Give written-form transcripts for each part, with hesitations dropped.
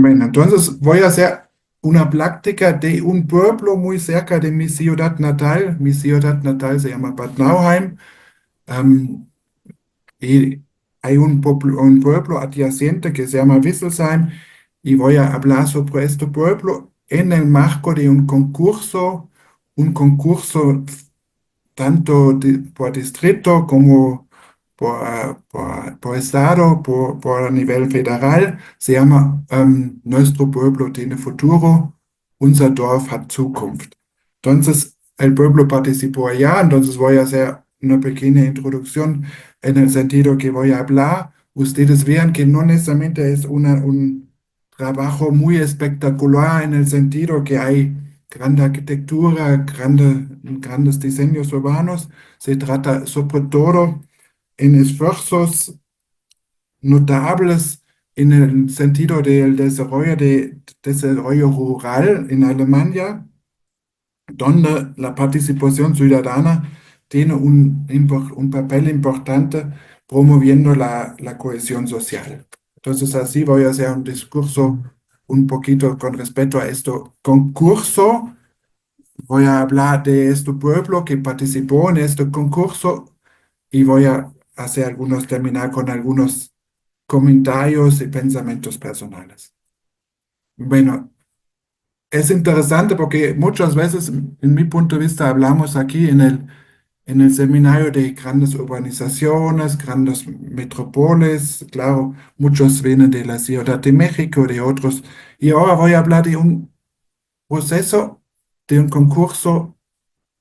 Bueno, entonces voy a hacer una práctica de un pueblo muy cerca de mi ciudad natal. Mi ciudad natal se llama Bad Nauheim. am, y hay un pueblo adyacente que se llama Wisselsheim. Y voy a hablar sobre este pueblo en el marco de un concurso tanto por distrito como por estado, por nivel federal. Se llama Nuestro pueblo tiene futuro, unser Dorf hat Zukunft. Entonces, el pueblo participó allá, entonces voy a hacer una pequeña introducción en el sentido que voy a hablar. Ustedes vean que no necesariamente es un trabajo muy espectacular en el sentido que hay grande arquitectura, grandes diseños urbanos. Se trata sobre todo en esfuerzos notables en el sentido del desarrollo rural en Alemania, donde la participación ciudadana tiene un papel importante promoviendo la cohesión social. Entonces, así voy a hacer un discurso un poquito con respecto a esto concurso. Voy a hablar de este pueblo que participó en este concurso y voy a terminar con algunos comentarios y pensamientos personales. Bueno, es interesante porque muchas veces, en mi punto de vista, hablamos aquí en el seminario de grandes urbanizaciones, grandes metrópoles. Claro, muchos vienen de la Ciudad de México, de otros. Y ahora voy a hablar de un proceso, de un concurso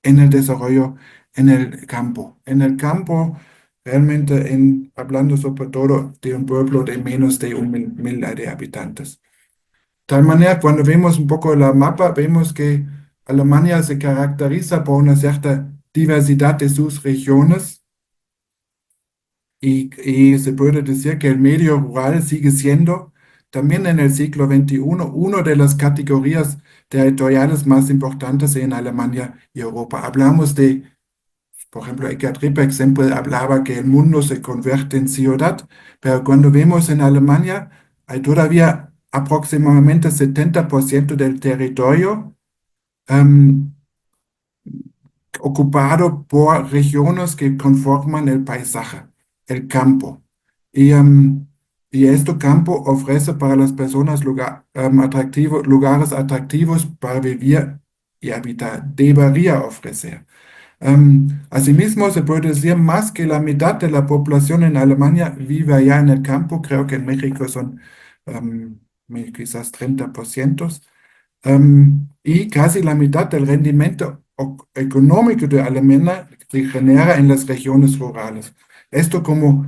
en el desarrollo en el campo. En el campo, realmente hablando sobre todo de un pueblo de menos de mil de habitantes. De tal manera, cuando vemos un poco la mapa, vemos que Alemania se caracteriza por una cierta diversidad de sus regiones y se puede decir que el medio rural sigue siendo también en el siglo XXI una de las categorías territoriales más importantes en Alemania y Europa. Hablamos de, por ejemplo, Eckhard Rippeck siempre hablaba que el mundo se convierte en ciudad, pero cuando vemos en Alemania, hay todavía aproximadamente 70% del territorio em, ocupado por regiones que conforman el paisaje, el campo. Y, este campo ofrece para las personas lugares atractivos para vivir y habitar. Debería ofrecer. Asimismo, se puede decir más que la mitad de la población en Alemania vive allá en el campo. Creo que en México son em, quizás 30%. Y casi la mitad del rendimiento económico de Alemania se genera en las regiones rurales. Esto como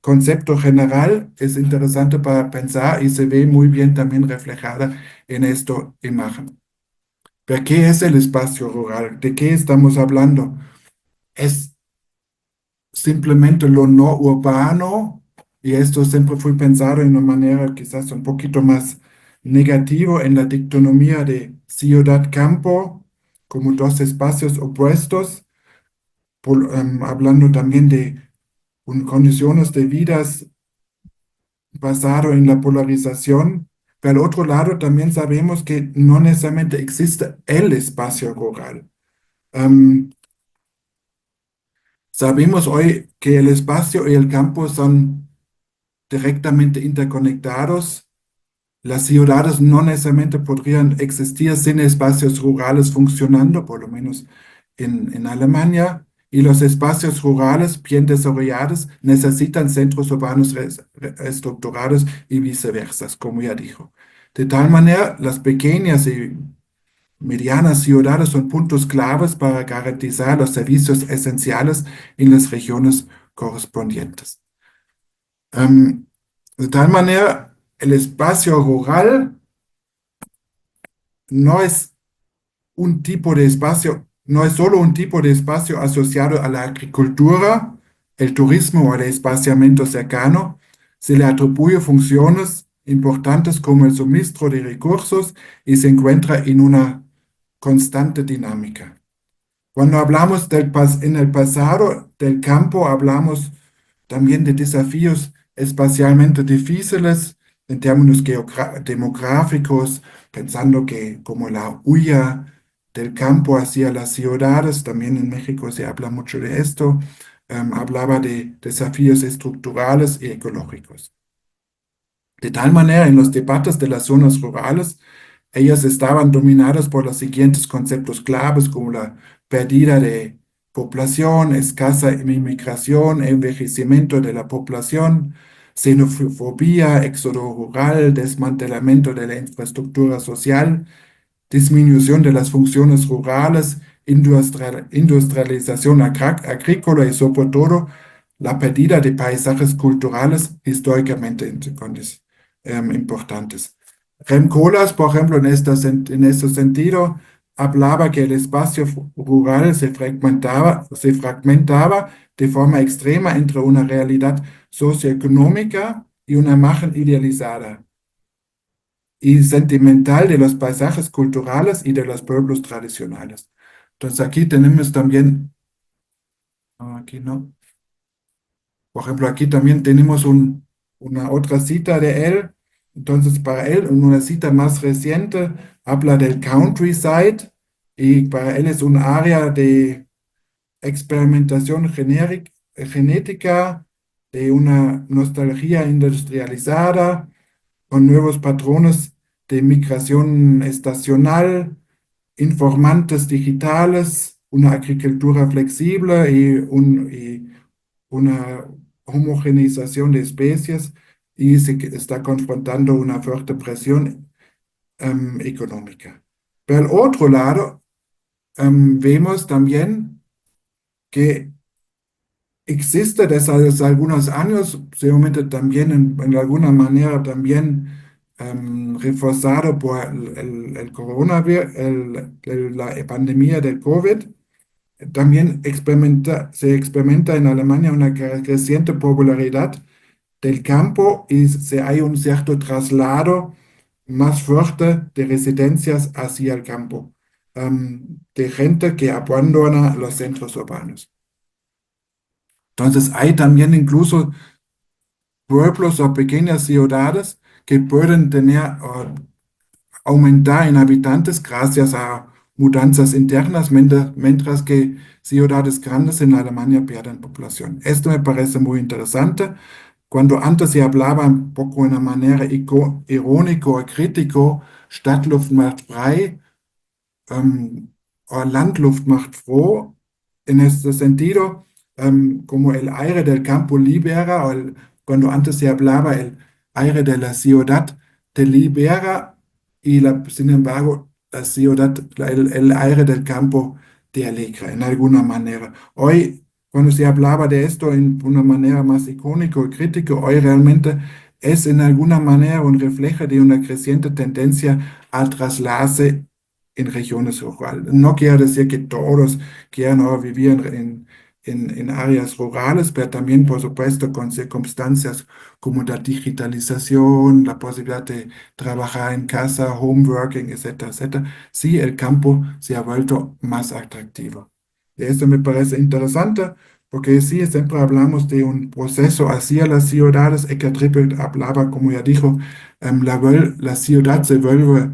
concepto general es interesante para pensar y se ve muy bien también reflejada en esta imagen. ¿Pero qué es el espacio rural? ¿De qué estamos hablando? Es simplemente lo no urbano, y esto siempre fue pensado de una manera quizás un poquito más negativo en la dicotomía de ciudad-campo como dos espacios opuestos, hablando también de condiciones de vidas basado en la polarización. Pero al otro lado también sabemos que no necesariamente existe el espacio rural. Em, Sabemos hoy que el espacio y el campo son directamente interconectados. Las ciudades no necesariamente podrían existir sin espacios rurales funcionando, por lo menos en Alemania, y los espacios rurales bien desarrollados necesitan centros urbanos estructurados y viceversa, como ya dijo. De tal manera, las pequeñas y medianas ciudades son puntos claves para garantizar los servicios esenciales en las regiones correspondientes. Em, de tal manera, el espacio rural no es un tipo de espacio, no es solo un tipo de espacio asociado a la agricultura, el turismo o el espaciamiento cercano. Se le atribuye funciones importantes como el suministro de recursos y se encuentra en una constante dinámica. Cuando hablamos en el pasado del campo, hablamos también de desafíos espacialmente difíciles, en términos demográficos, pensando que como la huella del campo hacia las ciudades, también en México se habla mucho de esto, hablaba de desafíos estructurales y ecológicos. De tal manera, en los debates de las zonas rurales, ellas estaban dominadas por los siguientes conceptos claves como la pérdida de población, escasa inmigración, envejecimiento de la población, xenofobia, éxodo rural, desmantelamiento de la infraestructura social, disminución de las funciones rurales, industrialización agrícola y sobre todo la pérdida de paisajes culturales históricamente importantes. Rem Koolhaas, por ejemplo, en este sentido, hablaba que el espacio rural se fragmentaba de forma extrema entre una realidad socioeconómica y una imagen idealizada y sentimental de los paisajes culturales y de los pueblos tradicionales. Entonces aquí tenemos también, aquí no, por ejemplo, aquí también tenemos una otra cita de él. Entonces para él, en una cita más reciente, habla del countryside y para él es un área de experimentación genética, de una nostalgia industrializada con nuevos patrones de migración estacional, informantes digitales, una agricultura flexible y una homogeneización de especies y está confrontando una fuerte presión económica. Pero al otro lado, vemos también que existe desde algunos años, seguramente también en alguna manera también reforzado por el coronavirus, la pandemia del COVID, también se experimenta en Alemania una creciente popularidad del campo y hay un cierto traslado más fuerte de residencias hacia el campo, de gente que abandona los centros urbanos. Entonces hay también incluso pueblos o pequeñas ciudades que pueden aumentar en habitantes gracias a mudanzas internas, mientras que ciudades grandes en Alemania pierden población. Esto me parece muy interesante. Cuando antes se hablaba un poco de una manera irónico o crítico, Stadtluft macht frei, o Landluft macht froh, en este sentido, como el aire del campo libera, cuando antes se hablaba el aire de la ciudad te libera y sin embargo la ciudad, el aire del campo te alegra en alguna manera. Hoy, cuando se hablaba de esto en una manera más icónica y crítica, hoy realmente es en alguna manera un reflejo de una creciente tendencia al trasladarse en regiones rurales. No quiere decir que todos quieran ahora vivir en áreas rurales, pero también, por supuesto, con circunstancias como la digitalización, la posibilidad de trabajar en casa, home working, etcétera, etcétera. Sí, el campo se ha vuelto más atractivo. Y esto me parece interesante porque sí, siempre hablamos de un proceso hacia las ciudades. Eckhart Trippel hablaba, como ya dijo, la ciudad se vuelve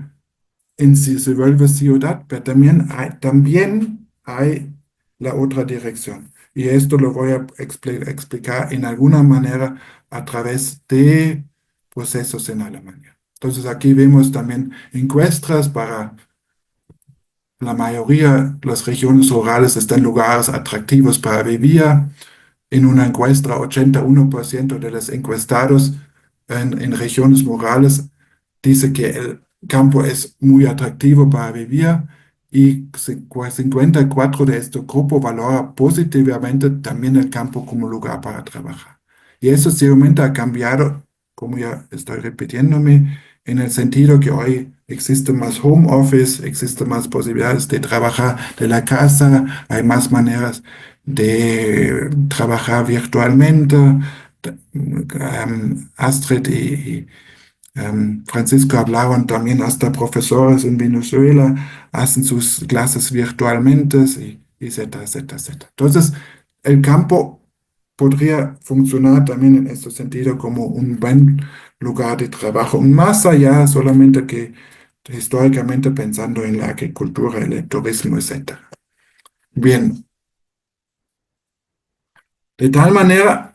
ciudad, pero también hay la otra dirección. Y esto lo voy a explicar en alguna manera a través de procesos en Alemania. Entonces aquí vemos también encuestas para la mayoría, las regiones rurales están lugares atractivos para vivir. En una encuesta, 81% de los encuestados en regiones rurales dice que el campo es muy atractivo para vivir y 54 de este grupo valora positivamente también el campo como lugar para trabajar. Y eso seguramente ha cambiado, como ya estoy repitiéndome, en el sentido que hoy existe más home office, existen más posibilidades de trabajar de la casa, hay más maneras de trabajar virtualmente. Astrid y Francisco hablaban también hasta profesores en Venezuela, hacen sus clases virtualmente, y etcétera, etcétera, etcétera. Entonces, el campo podría funcionar también en este sentido como un buen lugar de trabajo, más allá solamente que históricamente pensando en la agricultura, el turismo, etcétera. Bien, de tal manera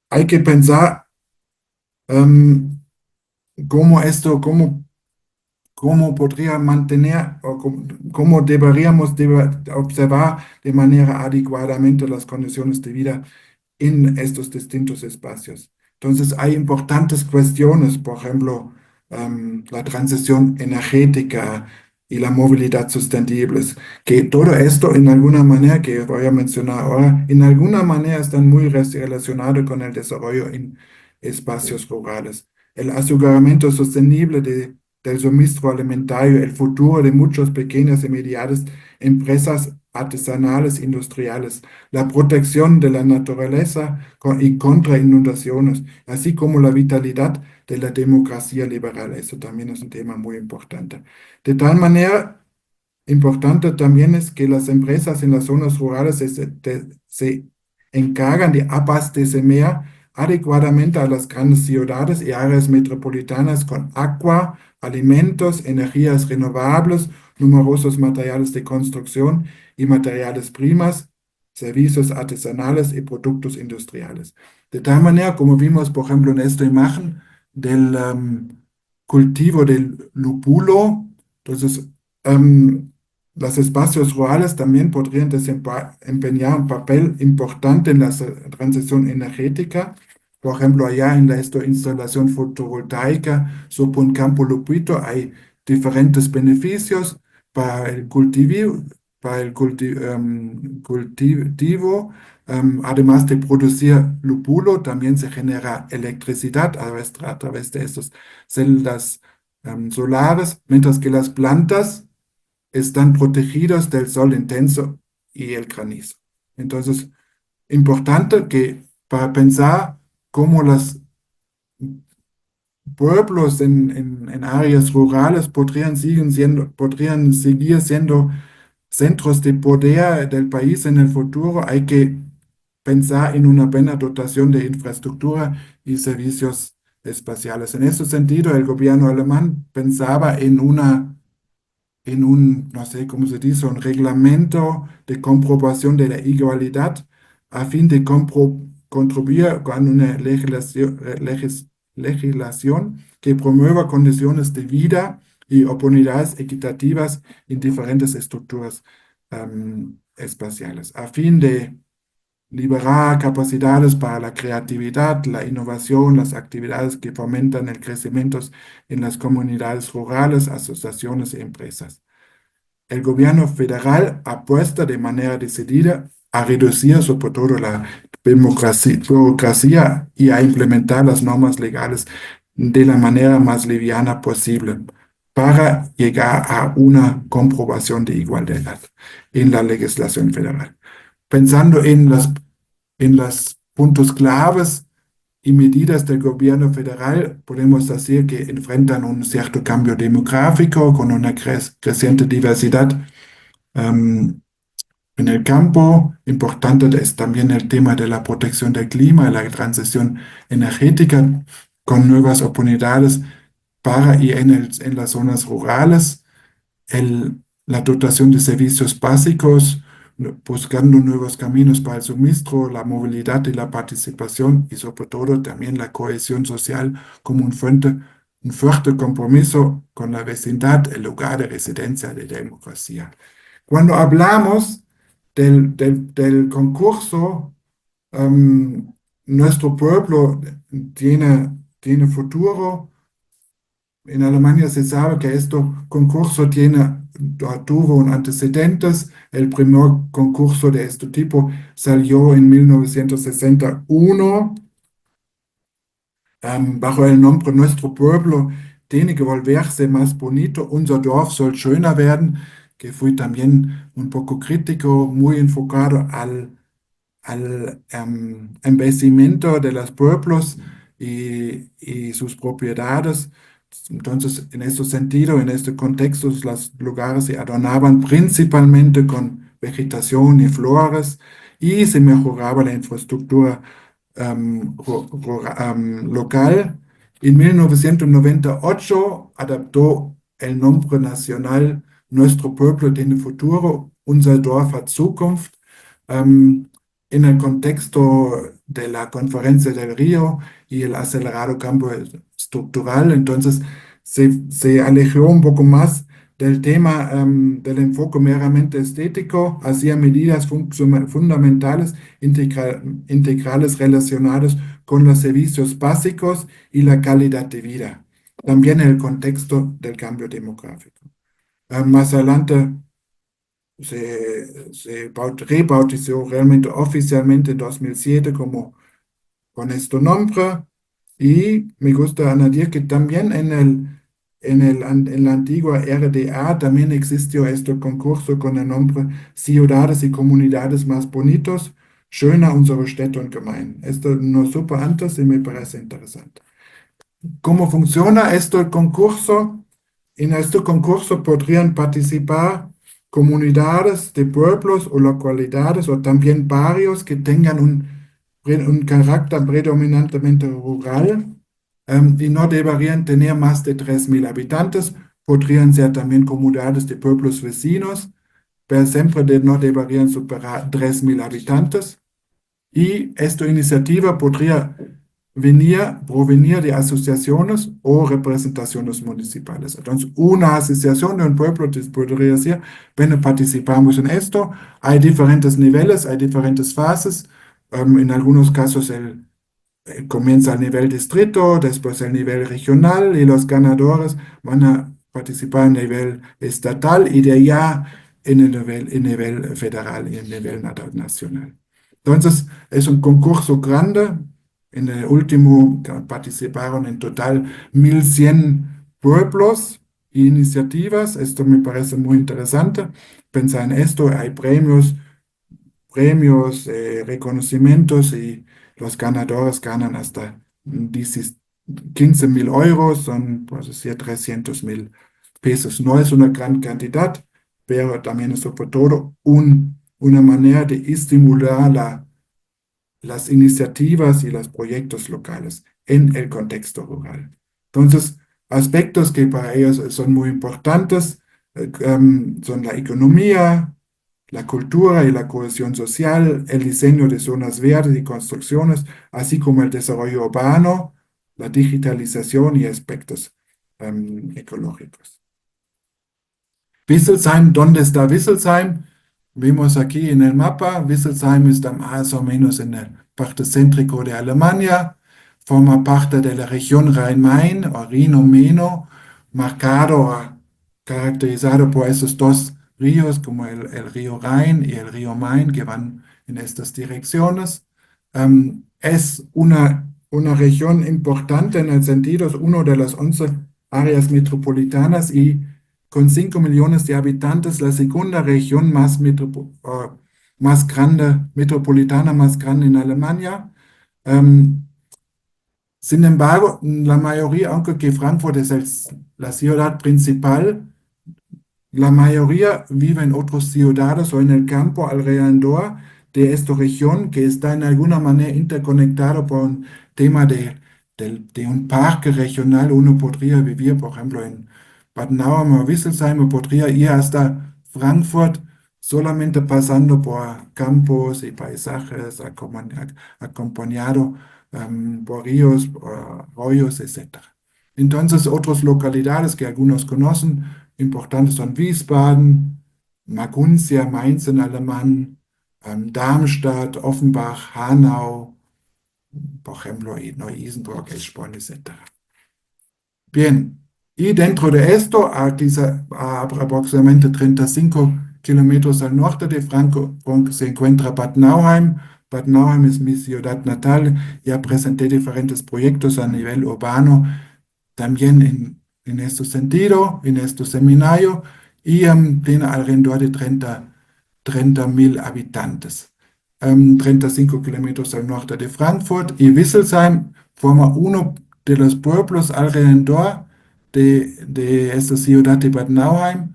hay que pensar em, cómo esto, cómo podría mantener o cómo deberíamos observar de manera adecuadamente las condiciones de vida en estos distintos espacios. Entonces, hay importantes cuestiones, por ejemplo, la transición energética y la movilidad sostenibles, que todo esto en alguna manera, que voy a mencionar ahora, en alguna manera están muy relacionados con el desarrollo en espacios rurales. El aseguramiento sostenible del suministro alimentario, el futuro de muchas pequeñas y medianas empresas artesanales industriales, la protección de la naturaleza y contra inundaciones, así como la vitalidad de la democracia liberal. Eso también es un tema muy importante. De tal manera, importante también es que las empresas en las zonas rurales se encargan de abastecer adecuadamente a las grandes ciudades y áreas metropolitanas con agua, alimentos, energías renovables, numerosos materiales de construcción y materiales primas, servicios artesanales y productos industriales. De tal manera, como vimos, por ejemplo, en esta imagen del cultivo del lúpulo, entonces, em, los espacios rurales también podrían desempeñar un papel importante en la transición energética. Por ejemplo, allá en esta instalación fotovoltaica sobre un campo lupito hay diferentes beneficios para el cultivo. Además de producir lúpulo, también se genera electricidad a través de estas celdas solares, mientras que las plantas están protegidos del sol intenso y el granizo. Entonces, importante que para pensar cómo los pueblos en áreas rurales podrían seguir siendo centros de poder del país en el futuro, hay que pensar en una buena dotación de infraestructura y servicios espaciales. En ese sentido, el gobierno alemán pensaba en un, no sé cómo se dice, un reglamento de comprobación de la igualdad a fin de contribuir con una legislación que promueva condiciones de vida y oportunidades equitativas en diferentes estructuras espaciales, a fin de liberar capacidades para la creatividad, la innovación, las actividades que fomentan el crecimiento en las comunidades rurales, asociaciones y empresas. El gobierno federal apuesta de manera decidida a reducir sobre todo la burocracia y a implementar las normas legales de la manera más liviana posible para llegar a una comprobación de igualdad en la legislación federal. Pensando en los puntos claves y medidas del gobierno federal, podemos decir que enfrentan un cierto cambio demográfico con una creciente diversidad em, en el campo. Importante es también el tema de la protección del clima y la transición energética con nuevas oportunidades para y en las zonas rurales, la dotación de servicios básicos, buscando nuevos caminos para el suministro, la movilidad y la participación y sobre todo también la cohesión social como un fuerte compromiso con la vecindad, el lugar de residencia de democracia. Cuando hablamos del concurso, em, nuestro pueblo tiene futuro. En Alemania se sabe que este concurso tuvo un antecedentes. El primer concurso de este tipo salió en 1961 bajo el nombre Nuestro pueblo tiene que volverse más bonito, unser Dorf soll schöner werden, que fui también un poco crítico, muy enfocado al embellecimiento de los pueblos y sus propiedades. Entonces, en este sentido, en este contexto, los lugares se adornaban principalmente con vegetación y flores y se mejoraba la infraestructura local En 1998 adoptó el nombre nacional Nuestro Pueblo tiene Futuro, Unser Dorf hat Zukunft, em, en el contexto de la Conferencia del Río y el acelerado cambio estructural. Entonces se alejó un poco más del tema del enfoque meramente estético, hacía medidas fundamentales integrales relacionadas con los servicios básicos y la calidad de vida, también en el contexto del cambio demográfico. Más adelante se rebautizó realmente oficialmente en 2007 como con este nombre, y me gusta añadir que también en la antigua RDA también existió este concurso con el nombre Ciudades y Comunidades Más Bonitos, Schöner unsere Städte und Gemeinden. Esto no supe antes y me parece interesante. ¿Cómo funciona este concurso? En este concurso podrían participar comunidades de pueblos o localidades o también barrios que tengan un carácter predominantemente rural, y no deberían tener más de 3.000 habitantes. Podrían ser también comunidades de pueblos vecinos, pero siempre no deberían superar 3.000 habitantes. Y esta iniciativa podría provenir de asociaciones o representaciones municipales. Entonces, una asociación de un pueblo podría decir, bueno, participamos en esto, hay diferentes niveles, hay diferentes fases. En algunos casos comienza a nivel distrito, después el nivel regional, y los ganadores van a participar a nivel estatal y de allá en nivel federal y en nivel nacional. Entonces, es un concurso grande. En el último participaron en total 1.100 pueblos e iniciativas. Esto me parece muy interesante. Pensar en esto, hay reconocimientos, y los ganadores ganan hasta 15.000 euros, son pues decir 300.000 pesos. No es una gran cantidad, pero también es sobre todo una manera de estimular las iniciativas y los proyectos locales en el contexto rural. Entonces, aspectos que para ellos son muy importantes son la economía, la cultura y la cohesión social, el diseño de zonas verdes y construcciones, así como el desarrollo urbano, la digitalización y aspectos ecológicos. Wisselsheim, ¿dónde está Wisselsheim? Vimos aquí en el mapa, Wisselsheim está más o menos en la parte céntrico de Alemania, forma parte de la región Rhein-Main o Rhino-Meno, caracterizado por esos dos ríos como el río Rhein y el río Main que van en estas direcciones. Es una región importante en el sentido, es una de las 11 áreas metropolitanas, y con 5 millones de habitantes, la segunda región más grande, metropolitana más grande en Alemania. Em, Sin embargo, la mayoría, aunque que Frankfurt es la ciudad principal, la mayoría vive en otras ciudades o en el campo alrededor de esta región, que está en alguna manera interconectado por un tema de un parque regional. Uno podría vivir, por ejemplo, en Bad Nauheim o Wisselsheim, o podría ir hasta Frankfurt solamente pasando por campos y paisajes acompañado por ríos, por arroyos, etc. Entonces, otras localidades que algunos conocen importantes son Wiesbaden, Maguncia, Mainz en alemán, Darmstadt, Offenbach, Hanau, por ejemplo, y Neu-Isenburg, Eschborn, etc. Bien, y dentro de esto, a aproximadamente 35 kilómetros al norte de Frankfurt se encuentra Bad Nauheim. Bad Nauheim es mi ciudad natal. Ya presenté diferentes proyectos a nivel urbano también en este sentido, en este seminario, y tiene alrededor de 30.000 habitantes. 35 kilómetros al norte de Frankfurt, y Wisselsheim forma uno de los pueblos alrededor de esta ciudad de Bad Nauheim.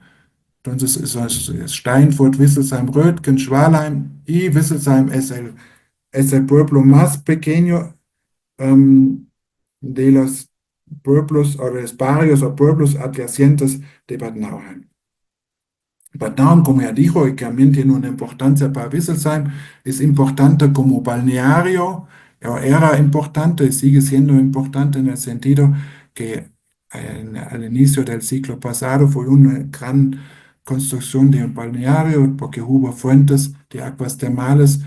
Entonces es Steinfurt, Wisselsheim, Rötgen, Schwalheim, y Wisselsheim es el pueblo más pequeño em, de los pueblos o los barrios o pueblos adyacentes de Bad Nauheim. Bad Nauheim, como ya dijo, y que también tiene una importancia para Wisselsheim, es importante como balneario, o era importante y sigue siendo importante en el sentido que al inicio del siglo pasado fue una gran construcción de un balneario porque hubo fuentes de aguas termales,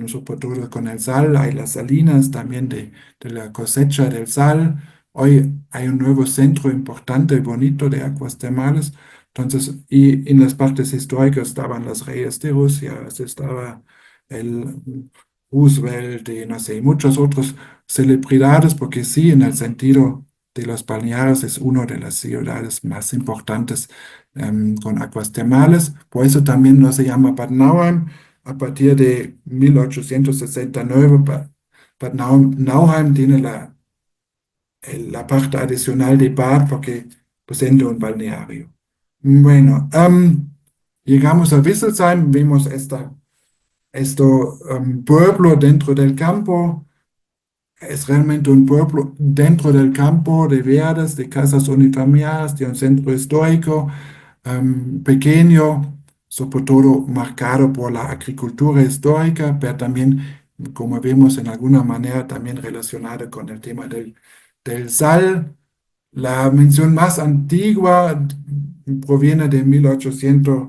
sobre todo con el sal, hay las salinas también de la cosecha del sal. Hoy hay un nuevo centro importante y bonito de aguas termales. Entonces, y en las partes históricas estaban los reyes de Rusia, estaba el Roosevelt y no sé, y muchas otras celebridades, porque sí, en el sentido de los balnearios es una de las ciudades más importantes con aguas termales. Por eso también no se llama Bad Nauheim. A partir de 1869, Bad Nauheim tiene la parte adicional de Bad porque posee un balneario. Bueno, llegamos a Wisselsheim, vimos pueblo dentro del campo. Es realmente un pueblo dentro del campo de verdes, de casas unifamiliares, de un centro histórico pequeño, sobre todo marcado por la agricultura histórica, pero también, como vemos, en alguna manera también relacionado con el tema del sal. La mención más antigua proviene de 1800,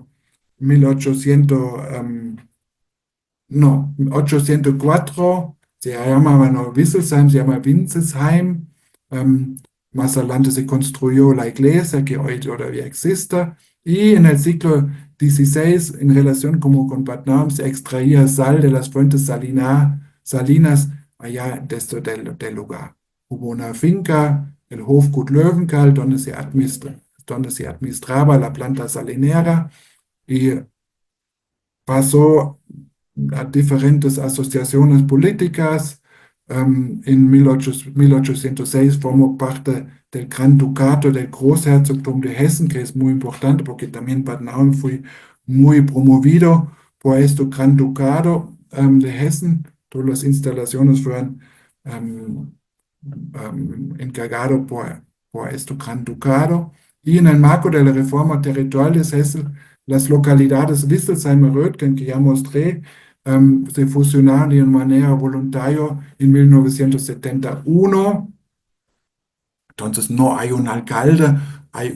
no, 804, se llamaba no Wisselsheim, se llama Winzelsheim. em, Más adelante se construyó la iglesia que hoy todavía existe. Y en el siglo XVI, en relación como con Bad Nauheim, se extraía sal de las fuentes salinas allá desde del lugar. Hubo una finca, el Hofgut Löwenthal, donde se administraba la planta salinera y pasó a diferentes asociaciones políticas. En 1806 formó parte del Gran Ducado del Großherzogtum de Hessen, que es muy importante porque también Bad Nauheim fue muy promovido por este Gran Ducado de Hessen. Todas las instalaciones fueron em, encargadas por este Gran Ducado. Y en el marco de la reforma territorial de Hessen, las localidades Wisselsheim y Rötgen, que ya mostré, se fusionaron de manera voluntaria en 1971. Entonces no hay un alcalde, hay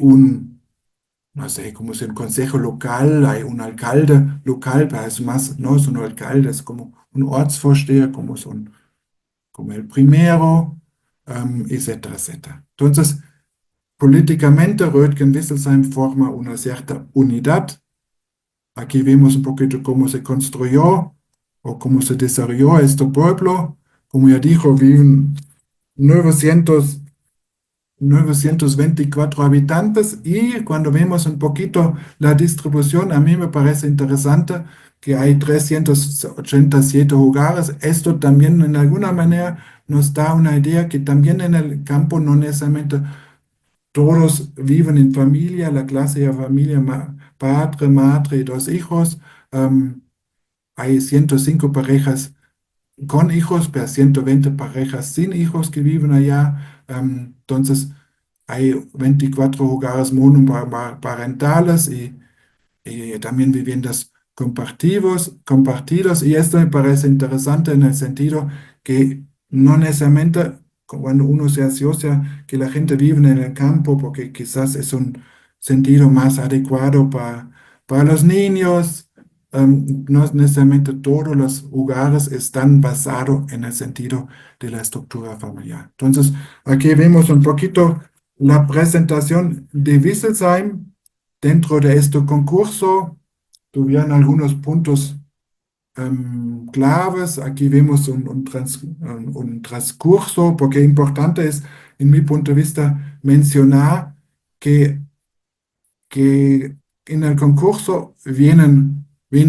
no sé, como es un consejo local, hay un alcalde local, pero es más, no es un alcalde, es como un Ortsvorsteher, como el primero, etcétera, etcétera. Entonces, políticamente, Rötgen-Wisselsheim forma una cierta unidad. Aquí vemos un poquito cómo se construyó o cómo se desarrolló este pueblo. Como ya dijo, viven 900, 924 habitantes y cuando vemos un poquito la distribución, a mí me parece interesante que hay 387 hogares. Esto también en alguna manera nos da una idea que también en el campo no necesariamente todos viven en familia, la clase de familia, padre, madre y dos hijos. Em, Hay 105 parejas con hijos, pero 120 parejas sin hijos que viven allá. Entonces, hay 24 hogares monoparentales y también viviendas compartidos. Y esto me parece interesante en el sentido que no necesariamente cuando uno se asocia que la gente vive en el campo, porque quizás es un sentido más adecuado para los niños, no es necesariamente todos los hogares están basados en el sentido de la estructura familiar. Entonces, aquí vemos un poquito la presentación de Wisselsheim dentro de este concurso. Tuvieron algunos puntos claves. Aquí vemos un transcurso, porque importante es, en mi punto de vista, mencionar que que en el concurso viene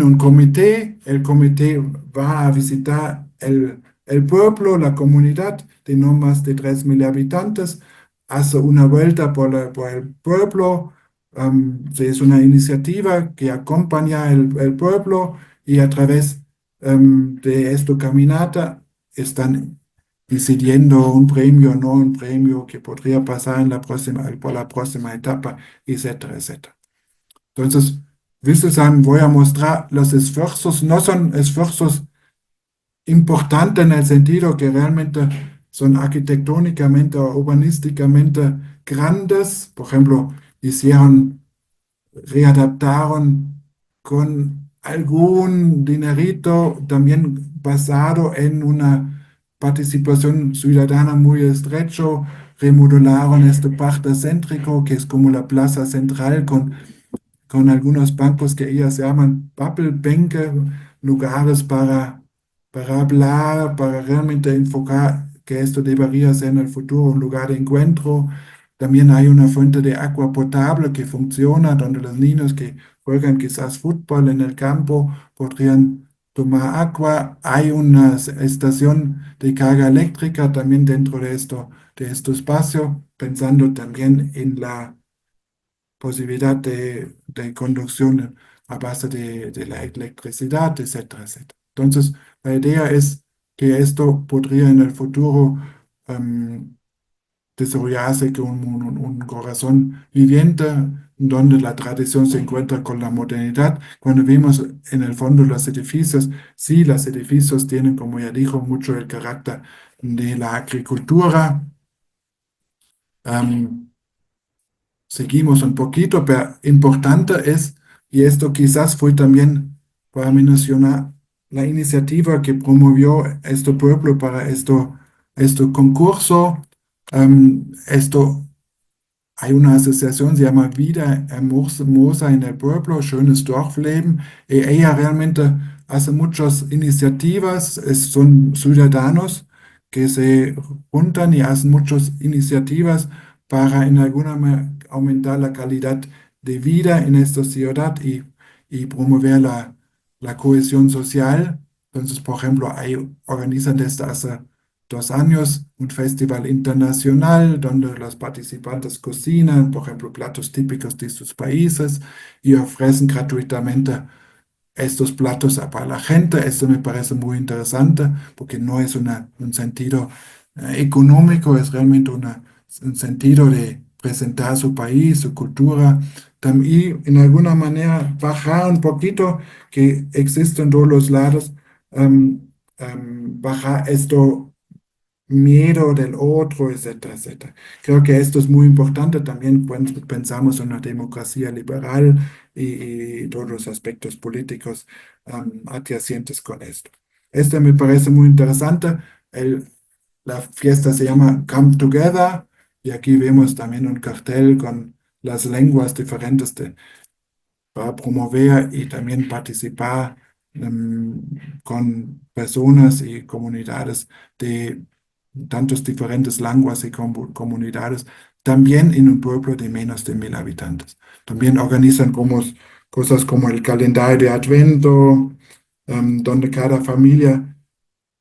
un comité, el comité va a visitar el pueblo, la comunidad de no más de 3.000 habitantes, hace una vuelta por el pueblo, es una iniciativa que acompaña el pueblo y a través de esta caminata están decidiendo un premio o no un premio que podría pasar en por la próxima etapa, etcétera, etcétera. Entonces, willst sagen, voy a mostrar los esfuerzos, no son esfuerzos importantes en el sentido que realmente son arquitectónicamente o urbanísticamente grandes. Por ejemplo, hicieron readaptaron con algún dinerito también basado en una participación ciudadana muy estrecho, remodelaron este parque céntrico que es como la plaza central con algunos bancos que ellas llaman Bubble-Bänke, lugares para hablar, para realmente enfocar que esto debería ser en el futuro un lugar de encuentro. También hay una fuente de agua potable que funciona, donde los niños que juegan quizás fútbol en el campo podrían tomar agua. Hay una estación de carga eléctrica también dentro de este espacio, pensando también en la posibilidad de conducción a base de la electricidad, etcétera, etcétera. Entonces, la idea es que esto podría en el futuro em, desarrollarse como un corazón viviente donde la tradición se encuentra con la modernidad. Cuando vemos en el fondo los edificios, sí, los edificios tienen, como ya dijo, mucho el carácter de la agricultura. em, Seguimos un poquito, pero importante es, y esto quizás fue también para mencionar la iniciativa que promovió este pueblo para este concurso. Esto hay una asociación, se llama Vida Hermosa en el Pueblo, Schönes Dorfleben. Y ella realmente hace muchas iniciativas, son ciudadanos que se juntan y hacen muchas iniciativas para en alguna manera aumentar la calidad de vida en esta ciudad y promover la cohesión social. Entonces, por ejemplo, ahí organizan desde hace 2 años un festival internacional donde los participantes cocinan, por ejemplo, platos típicos de sus países y ofrecen gratuitamente estos platos para la gente. Esto me parece muy interesante porque no es un sentido económico, es realmente un sentido de presentar su país, su cultura. Y en alguna manera bajar un poquito que existe en todos los lados, bajar esto miedo del otro, etcétera, etcétera. Creo que esto es muy importante también cuando pensamos en una democracia liberal y todos los aspectos políticos adyacentes con esto. Este me parece muy interesante. La fiesta se llama Come Together y aquí vemos también un cartel con las lenguas diferentes para promover y también participar con personas y comunidades de tantos diferentes lenguas y comunidades, también en un pueblo de menos de 1.000 habitantes. También organizan cosas como el calendario de Adviento, donde cada familia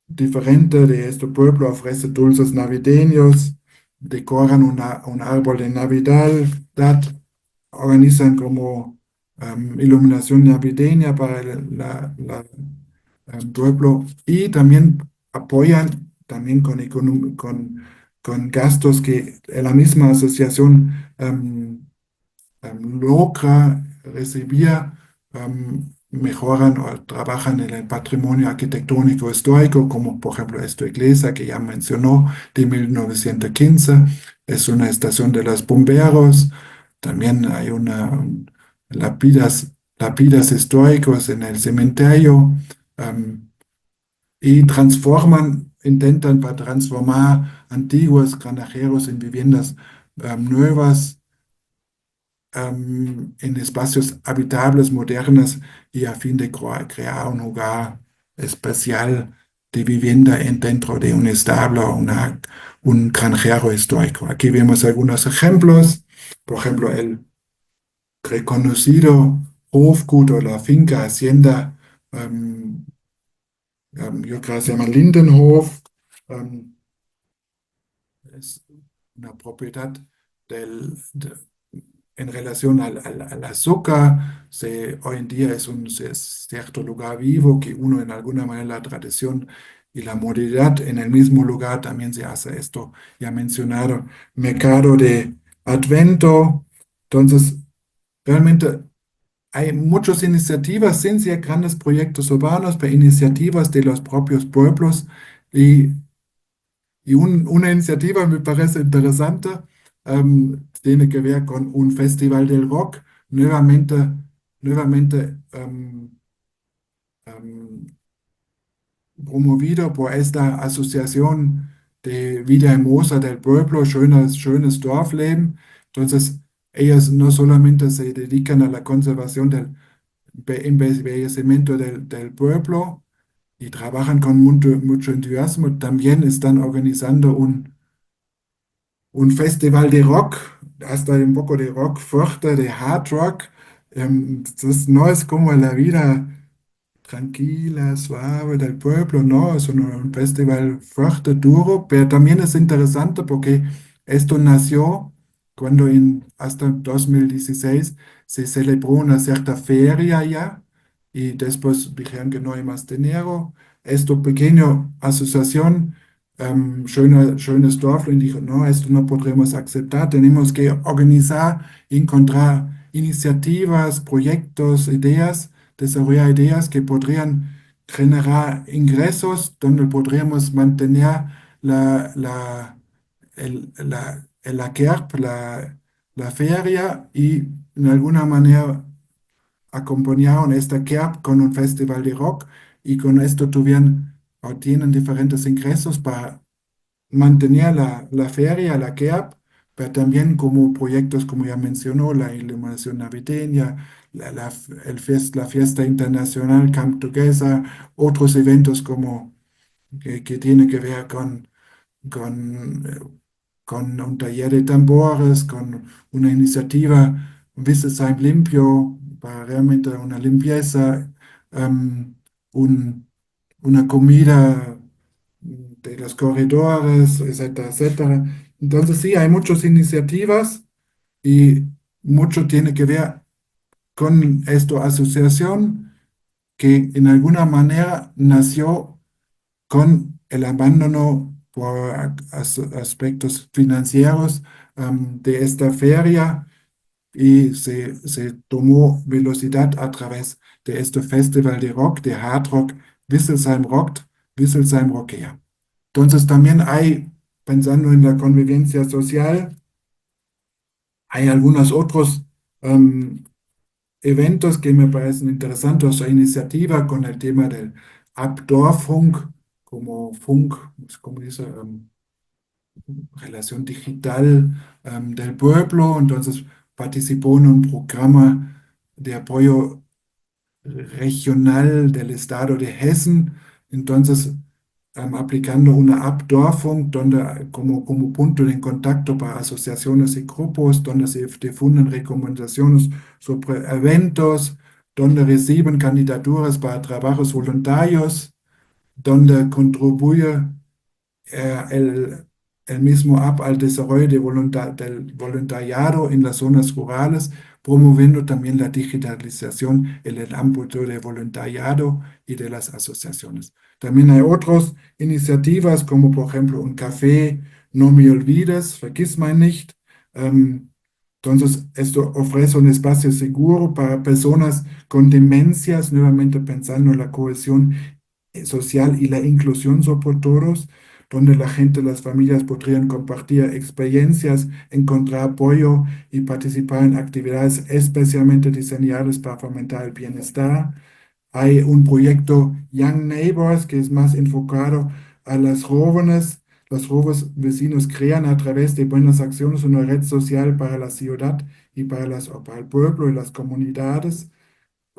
diferente de este pueblo ofrece dulces navideños, decoran un árbol de Navidad, organizan como iluminación navideña para el pueblo y también apoyan también con gastos que la misma asociación logra recibir, mejoran o trabajan en el patrimonio arquitectónico histórico, como por ejemplo esta iglesia que ya mencionó de 1915, es una estación de los bomberos, también hay lápidas históricos en el cementerio, am, y intentan para transformar antiguos granajeros en viviendas nuevas, en espacios habitables, modernos y a fin de crear un lugar especial de vivienda dentro de un establo o un granjero histórico. Aquí vemos algunos ejemplos, por ejemplo, el reconocido Hofgut o la finca hacienda, em, yo creo que se llama Lindenhof, em, es una propiedad en relación al azúcar. Hoy en día es un cierto lugar vivo que uno en alguna manera la tradición y la movilidad en el mismo lugar también se hace esto ya mencionado, mercado de Advento. Entonces, realmente hay muchas iniciativas, sin ser grandes proyectos urbanos, pero iniciativas de los propios pueblos y, una iniciativa me parece interesante, tiene que ver con un festival del rock, nuevamente, nuevamente em, promovido por esta asociación de vida hermosa del pueblo, schönes Dorfleben. Entonces, ellas no solamente se dedican a la conservación del embellecimiento del pueblo y trabajan con mucho entusiasmo, también están organizando un festival de rock, hasta un poco de rock fuerte, de hard rock. No es como la vida tranquila, suave del pueblo, no, es un festival fuerte, duro, pero también es interesante porque esto nació cuando hasta 2016 se celebró una cierta feria ya y después dijeron que no hay más dinero. Esta pequeña asociación, Schönes Dorflen, dijo, no, esto no podremos aceptar, tenemos que organizar, encontrar iniciativas, proyectos, ideas, desarrollar ideas que podrían generar ingresos donde podríamos mantener la, la, la KERP, la feria y en alguna manera acompañaron esta KERP con un festival de rock y con esto tuvieron o tienen diferentes ingresos para mantener la feria, la KEAP, pero también como proyectos, como ya mencionó, la iluminación navideña, la fiesta internacional Camp Together, otros eventos como que tienen que ver con, eh, con un taller de tambores, con una iniciativa, Wisselsheim Limpio, para realmente una limpieza, em, un- una comida de los corredores, etcétera, etcétera. Entonces sí, hay muchas iniciativas y mucho tiene que ver con esta asociación que en alguna manera nació con el abandono por aspectos financieros de esta feria y se tomó velocidad a través de este festival de rock, de hard rock, Wisselsheim Rock, Wisselsheim Rockea. Entonces también hay, pensando en la convivencia social, hay algunos otros em, eventos que me parecen interesantes, o iniciativa con el tema del Abdorfunk, como Funk, como dice, relación digital del pueblo. Entonces participó en un programa de apoyo regional del estado de Hessen. Entonces, aplicando una App Dorfunk, donde como punto de contacto para asociaciones y grupos, donde se difunden recomendaciones sobre eventos, donde reciben candidaturas para trabajos voluntarios, donde contribuye el mismo app al desarrollo del voluntariado en las zonas rurales, promoviendo también la digitalización en el ámbito de voluntariado y de las asociaciones. También hay otras iniciativas, como por ejemplo un café, no me olvides, vergiss mein nicht. Ähm, entonces, esto ofrece un espacio seguro para personas con demencias, nuevamente pensando en la cohesión social y la inclusión sobre todos, donde la gente, las familias podrían compartir experiencias, encontrar apoyo y participar en actividades especialmente diseñadas para fomentar el bienestar. Hay un proyecto Young Neighbors que es más enfocado a las jóvenes. Los jóvenes vecinos crean a través de buenas acciones una red social para la ciudad y para el pueblo y las comunidades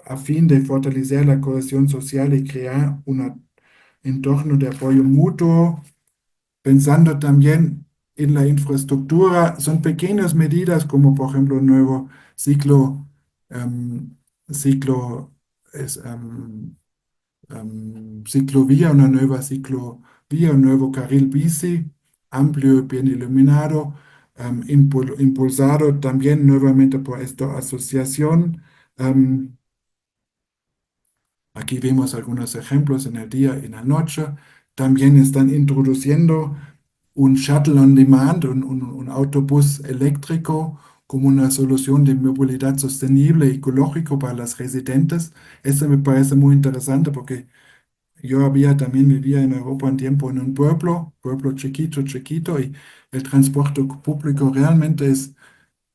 a fin de fortalecer la cohesión social y crear un entorno de apoyo mutuo, pensando también en la infraestructura. Son pequeñas medidas como por ejemplo un nuevo ciclo, em, ciclo, es, ciclovía, una nueva ciclovía, un nuevo carril bici, amplio y bien iluminado, impulsado también nuevamente por esta asociación. Aquí vemos algunos ejemplos en el día y en la noche. también están introduciendo un shuttle on demand, un autobús eléctrico como una solución de movilidad sostenible y ecológico para las residentes. Esto me parece muy interesante porque yo había también vivía en Europa un tiempo en un pueblo chiquito, chiquito, y el transporte público realmente es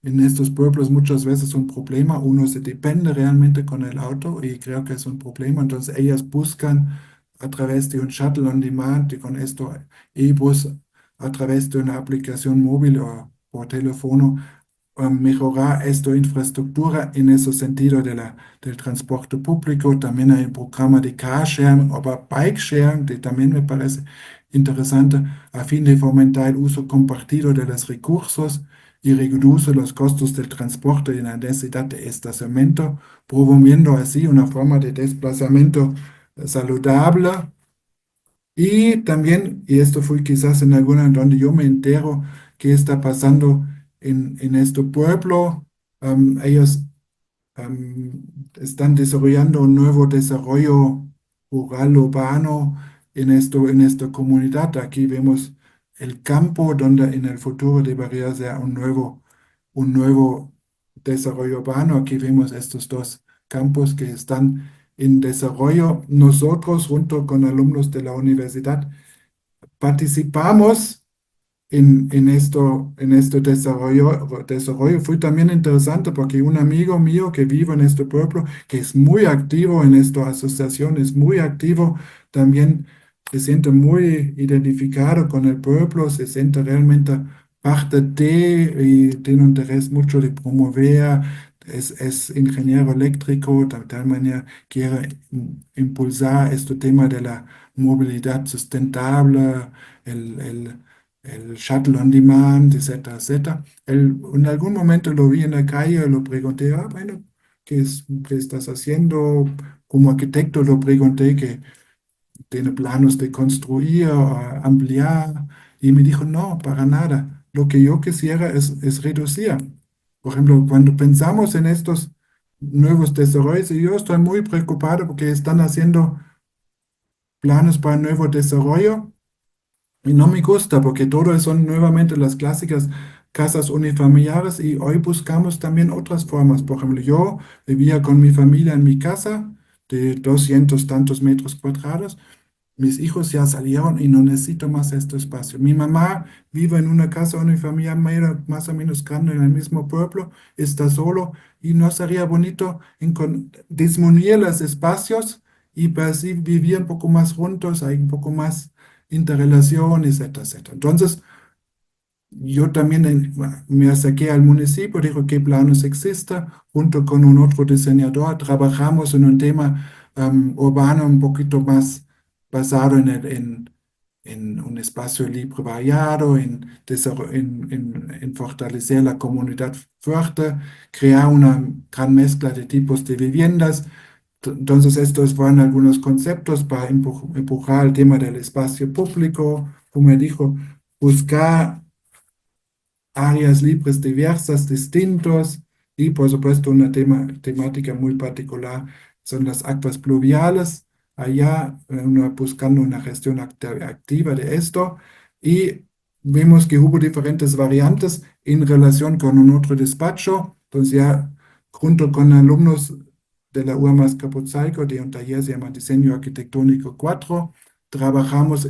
en estos pueblos muchas veces un problema. Uno se depende realmente con el auto y creo que es un problema. Entonces ellas buscan a través de un shuttle on demand y con esto e-bus a través de una aplicación móvil o por teléfono mejorar esta infraestructura en ese sentido del transporte público. También hay un programa de car sharing o bike sharing, que también me parece interesante, a fin de fomentar el uso compartido de los recursos y reduce los costos del transporte y la necesidad de estacionamiento, promoviendo así una forma de desplazamiento saludable. Y también, y esto fue quizás en alguna donde yo me entero qué está pasando en este pueblo, ellos están desarrollando un nuevo desarrollo rural urbano en esta comunidad. Aquí vemos el campo donde en el futuro debería ser un nuevo desarrollo urbano. Aquí vemos estos dos campos que están en desarrollo. Nosotros, junto con alumnos de la universidad, participamos en este desarrollo fue también interesante porque un amigo mío que vive en este pueblo, que es muy activo en esta asociación, es muy activo, también se siente muy identificado con el pueblo, se siente realmente parte de y tiene un interés mucho de promover. Es ingeniero eléctrico, de tal manera quiere impulsar este tema de la movilidad sustentable, el shuttle on demand, etcétera, etcétera. En algún momento lo vi en la calle, lo pregunté, bueno, ¿qué estás haciendo? Como arquitecto lo pregunté que tiene planos de construir, ampliar, y me dijo, no, para nada. Lo que yo quisiera es reducir. Por ejemplo, cuando pensamos en estos nuevos desarrollos, y yo estoy muy preocupado porque están haciendo planos para nuevo desarrollo. Y no me gusta porque todo son nuevamente las clásicas casas unifamiliares y hoy buscamos también otras formas. Por ejemplo, yo vivía con mi familia en mi casa de 200 tantos metros cuadrados. Mis hijos ya salieron y no necesito más este espacio. Mi mamá vive en una casa unifamiliar más o menos grande en el mismo pueblo, está solo y no sería bonito disminuir los espacios y para así vivir un poco más juntos, hay un poco más interrelación, etcétera, etcétera. Entonces, yo también me acerqué al municipio, dijo qué planos existen, junto con un otro diseñador, trabajamos en un tema urbano un poquito más basado en un espacio libre variado, en fortalecer la comunidad fuerte, crear una gran mezcla de tipos de viviendas. Entonces, estos fueron algunos conceptos para empujar el tema del espacio público, como me dijo, buscar áreas libres diversas, distintos, y por supuesto una temática muy particular son las aguas pluviales, allá buscando una gestión activa de esto, y vimos que hubo diferentes variantes en relación con un otro despacho, entonces ya junto con alumnos de la UAM Azcapotzalco, de un taller se llama Diseño Arquitectónico 4, trabajamos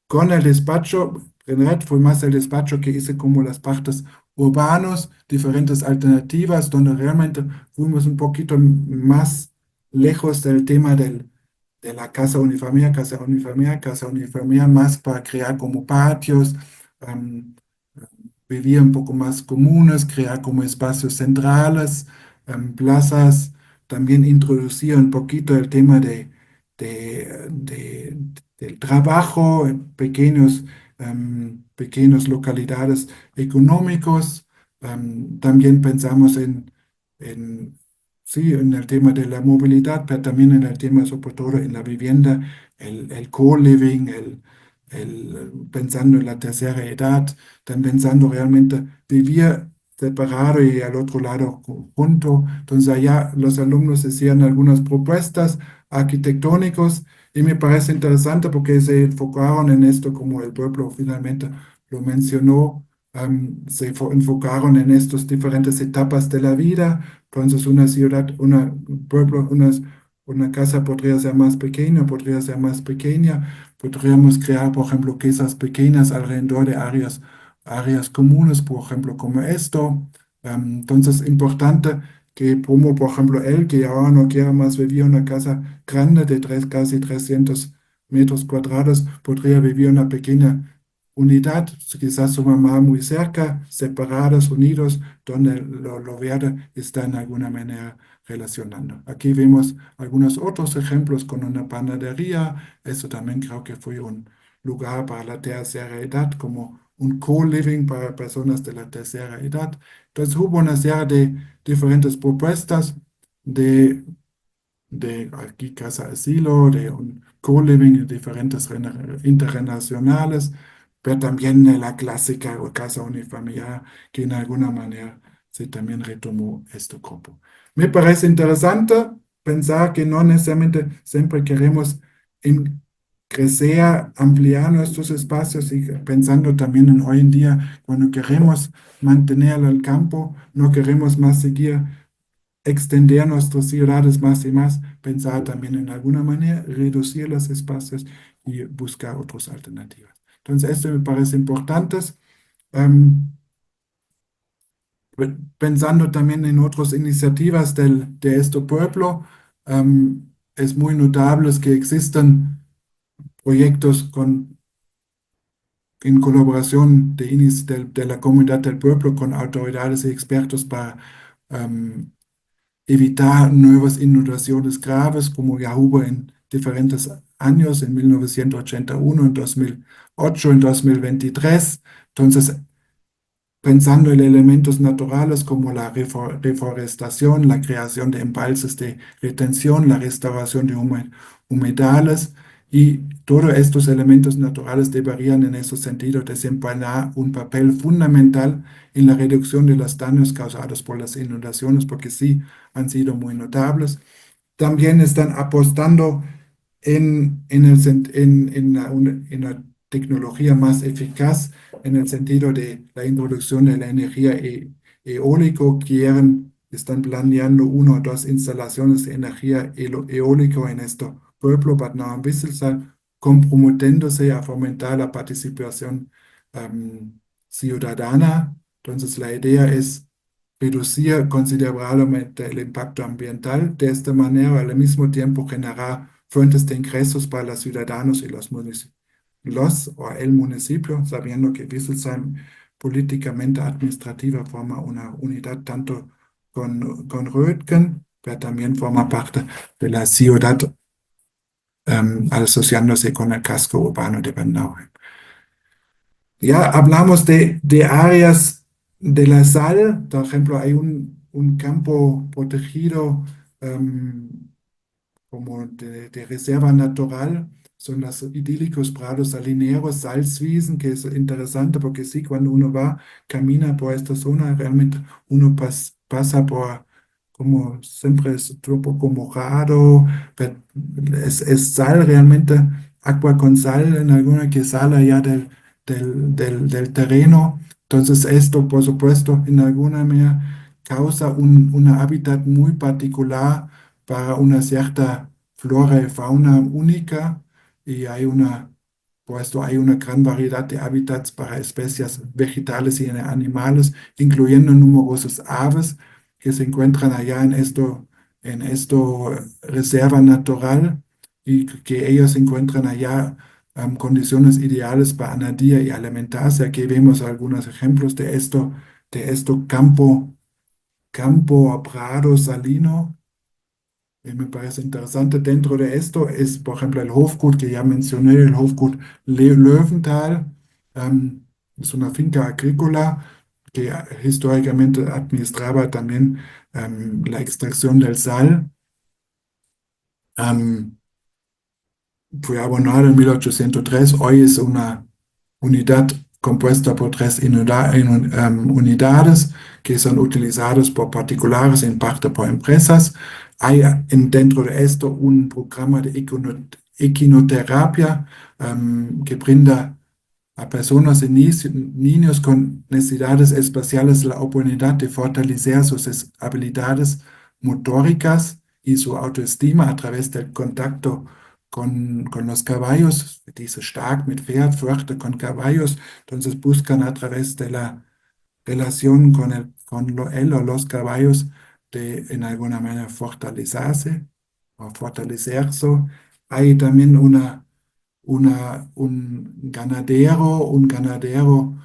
con el despacho, en realidad fue más el despacho que hice como las partes urbanos, diferentes alternativas, donde realmente fuimos un poquito más lejos del tema de la casa unifamiliar, más para crear como patios, am, vivir un poco más comunes, crear como espacios centrales, plazas, también introducir un poquito el tema de- del trabajo en pequeños localidades económicos. También pensamos en, sí, en el tema de la movilidad, pero también en el tema, sobre todo en la vivienda, el co-living, pensando en la tercera edad, están pensando realmente vivir separado y al otro lado junto. Entonces allá los alumnos hacían algunas propuestas arquitectónicos y me parece interesante porque se enfocaron en esto como el pueblo finalmente lo mencionó, enfocaron en estas diferentes etapas de la vida. Entonces una ciudad, un pueblo, una casa podría ser más pequeña, podría ser más pequeña. Podríamos crear, por ejemplo, casas pequeñas alrededor de áreas comunes, por ejemplo, como esto. Entonces, importante que como, por ejemplo, él, que ahora no quiere más vivir en una casa grande de casi 300 metros cuadrados, podría vivir en una pequeña unidad, quizás su mamá muy cerca, separados, unidos, donde lo verde está en alguna manera relacionando. Aquí vemos algunos otros ejemplos con una panadería. Eso también creo que fue un lugar para la tercera edad, como un co-living para personas de la tercera edad. Entonces hubo una serie de diferentes propuestas de aquí Casa Asilo, de un co-living en diferentes internacionales, pero también de la clásica o casa unifamiliar, que en alguna manera se también retomó este grupo. Me parece interesante pensar que no necesariamente siempre queremos crecer, ampliar nuestros espacios y pensando también en hoy en día, cuando queremos mantener el campo, no queremos más seguir extender nuestras ciudades más y más, pensar también en alguna manera, reducir los espacios y buscar otras alternativas. Entonces, esto me parece importante. em, Pensando también en otras iniciativas de este pueblo, es muy notable que existen proyectos en colaboración de la comunidad del pueblo con autoridades y expertos para em, evitar nuevas inundaciones graves como ya hubo en diferentes años, en 1981, en 2008, en 2023. Entonces, pensando en elementos naturales como la reforestación, la creación de embalses de retención, la restauración de humedales y todos estos elementos naturales deberían en ese sentido desempeñar un papel fundamental en la reducción de los daños causados por las inundaciones, porque sí han sido muy notables. También están apostando en la tecnología más eficaz en el sentido de la introducción de la energía eólica. Están planeando una o dos instalaciones de energía eólica en este pueblo, Bad Nauheim-Wisselshall, comprometiéndose a fomentar la participación ciudadana. Entonces, la idea es reducir considerablemente el impacto ambiental, de esta manera al mismo tiempo generar fuentes de ingresos para los ciudadanos y los o el municipio, sabiendo que Wisselsheim políticamente administrativa forma una unidad tanto con Rötgen, pero también forma parte de la ciudad, asociándose con el casco urbano de Bad Nauheim. Ya hablamos de áreas de la sal, por ejemplo, hay un campo protegido como de reserva natural, son los idílicos prados salineros, Salzwiesen, que es interesante porque sí, cuando uno va, camina por esta zona, realmente uno pasa por, como siempre es un poco mojado, pero es sal realmente, agua con sal en alguna que sale allá del terreno. Entonces esto, por supuesto, en alguna manera causa un hábitat muy particular para una cierta flora y fauna única y puesto hay una gran variedad de hábitats para especies vegetales y animales, incluyendo numerosas aves que se encuentran allá en esto reserva natural y que ellos encuentran allá condiciones ideales para anadir y alimentarse. Aquí vemos algunos ejemplos de esto campo prado salino. Me parece interesante. Dentro de esto es, por ejemplo, el Hofgut que ya mencioné, el Hofgut Löwenthal. Es una finca agrícola que históricamente administraba también la extracción del sal. Am, Fue abonado en 1803. Hoy es una unidad compuesta por tres unidades que son utilizadas por particulares, en parte por empresas. Hay dentro de esto un programa de equinoterapia que brinda a personas y niños con necesidades especiales la oportunidad de fortalecer sus habilidades motóricas y su autoestima a través del contacto con los caballos. Dice stark mit Pferd, fuerte con caballos. Entonces buscan a través de la relación él o los caballos de en alguna manera fortalecerse o fortalecerse. Hay también un ganadero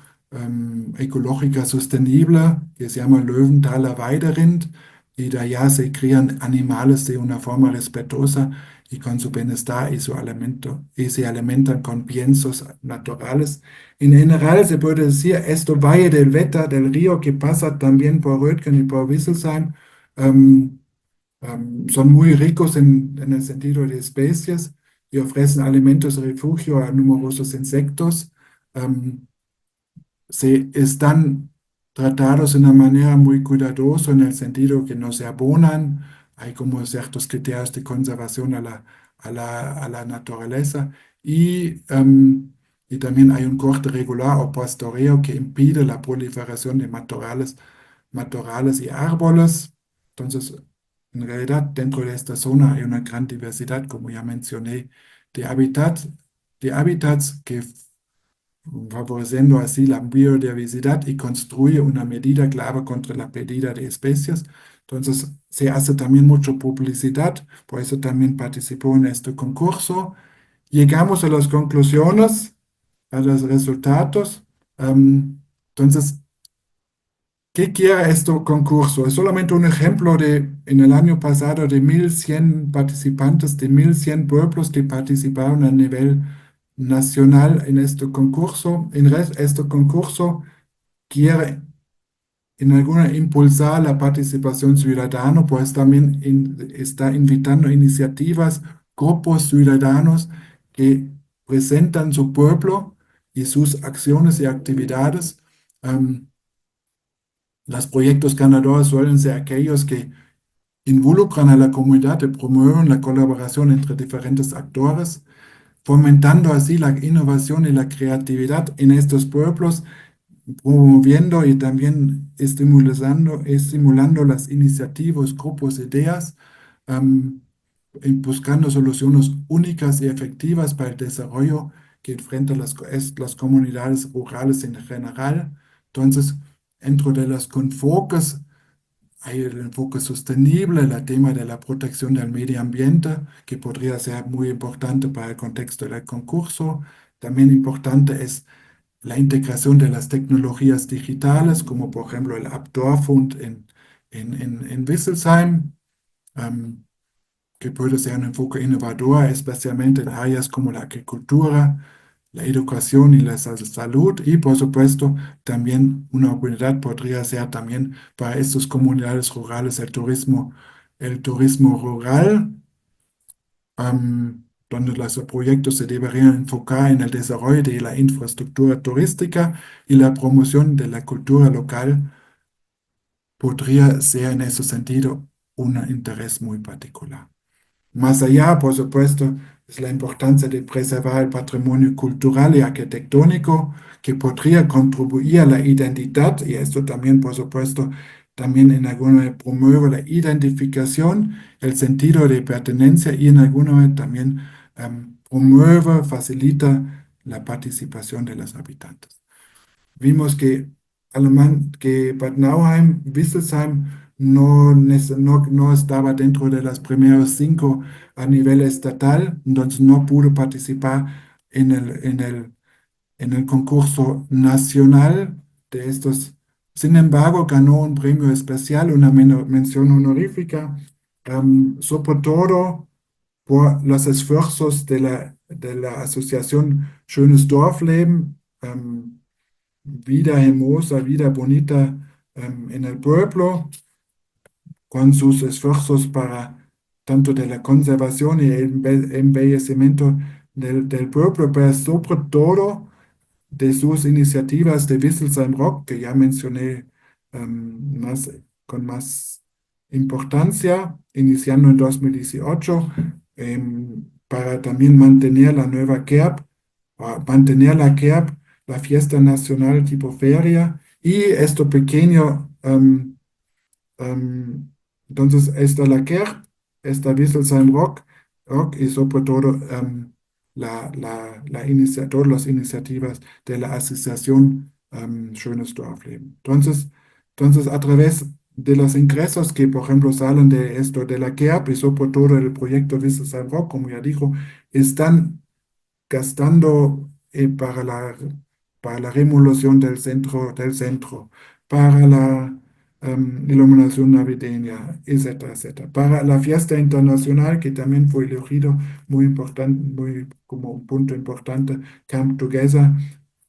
ecológica sostenible que se llama Löwenthaler Weiderind y de allá se crían animales de una forma respetuosa y con su bienestar y su alimento y se alimentan con piensos naturales. En general se puede decir, esto Valle del Wetter, del río que pasa también por Rötgen y por Wisselsheim, em, son muy ricos en el sentido de especies y ofrecen alimentos y refugio a numerosos insectos. Em, Se están tratados de una manera muy cuidadosa en el sentido que no se abonan, hay como ciertos criterios de conservación a la naturaleza y también hay un corte regular o pastoreo que impide la proliferación de matorrales y árboles. Entonces, en realidad, dentro de esta zona hay una gran diversidad, como ya mencioné, de de hábitats que favoreciendo así la biodiversidad y construye una medida clave contra la pérdida de especies. Entonces, se hace también mucha publicidad, por eso también participó en este concurso. Llegamos a las conclusiones, a los resultados. Entonces, ¿qué quiere este concurso? Es solamente un ejemplo en el año pasado, de 1.100 participantes, de 1.100 pueblos que participaron a nivel nacional en este concurso. Este concurso quiere en alguna impulsar la participación ciudadana, pues también está invitando iniciativas, grupos ciudadanos que presentan su pueblo y sus acciones y actividades. Am, los proyectos ganadores suelen ser aquellos que involucran a la comunidad y promueven la colaboración entre diferentes actores, fomentando así la innovación y la creatividad en estos pueblos, promoviendo y también estimulando las iniciativas, grupos, ideas, am, y buscando soluciones únicas y efectivas para el desarrollo que enfrentan las comunidades rurales en general. Entonces, dentro de los enfoques hay el enfoque sostenible, el tema de la protección del medio ambiente, que podría ser muy importante para el contexto del concurso. También importante es la integración de las tecnologías digitales, como por ejemplo el App Dorfund en Wisselsheim, am, que puede ser un enfoque innovador, especialmente en áreas como la agricultura, la educación y la salud. Y por supuesto, también una oportunidad podría ser también para estas comunidades rurales el turismo rural, donde los proyectos se deberían enfocar en el desarrollo de la infraestructura turística y la promoción de la cultura local, podría ser en ese sentido un interés muy particular. Más allá, por supuesto, es la importancia de preservar el patrimonio cultural y arquitectónico que podría contribuir a la identidad, y esto también, por supuesto, también en alguna vez promueve la identificación, el sentido de pertenencia y en alguna vez también promueve, facilita la participación de los habitantes. Vimos que Bad Nauheim, Wisselsheim no estaba dentro de las primeras cinco a nivel estatal, entonces no pudo participar en el concurso nacional de estos. Sin embargo, ganó un premio especial, una mención honorífica, sobre todo por los esfuerzos de la asociación Schönes Dorfleben. Vida hermosa, vida bonita en el pueblo, con sus esfuerzos para tanto de la conservación y el embellecimiento del pueblo, pero sobre todo de sus iniciativas de Wisselsheim Rock, que ya mencioné más, con más importancia, iniciando en 2018, para también mantener la nueva KEAP, mantener la KEAP, la fiesta nacional tipo feria, y esto pequeño. Entonces, está la KERP, está Wisselsheim Rock y sobre todo todas las iniciativas de la asociación Schönes Dorfleben. Entonces, a través de los ingresos que, por ejemplo, salen de esto de la KERP y sobre todo el proyecto Wisselsheim Rock, como ya dijo, están gastando para la remodelación del centro, para la iluminación navideña, etcétera, etcétera. Para la fiesta internacional, que también fue elegido muy importante, muy como un punto importante, Camp Together,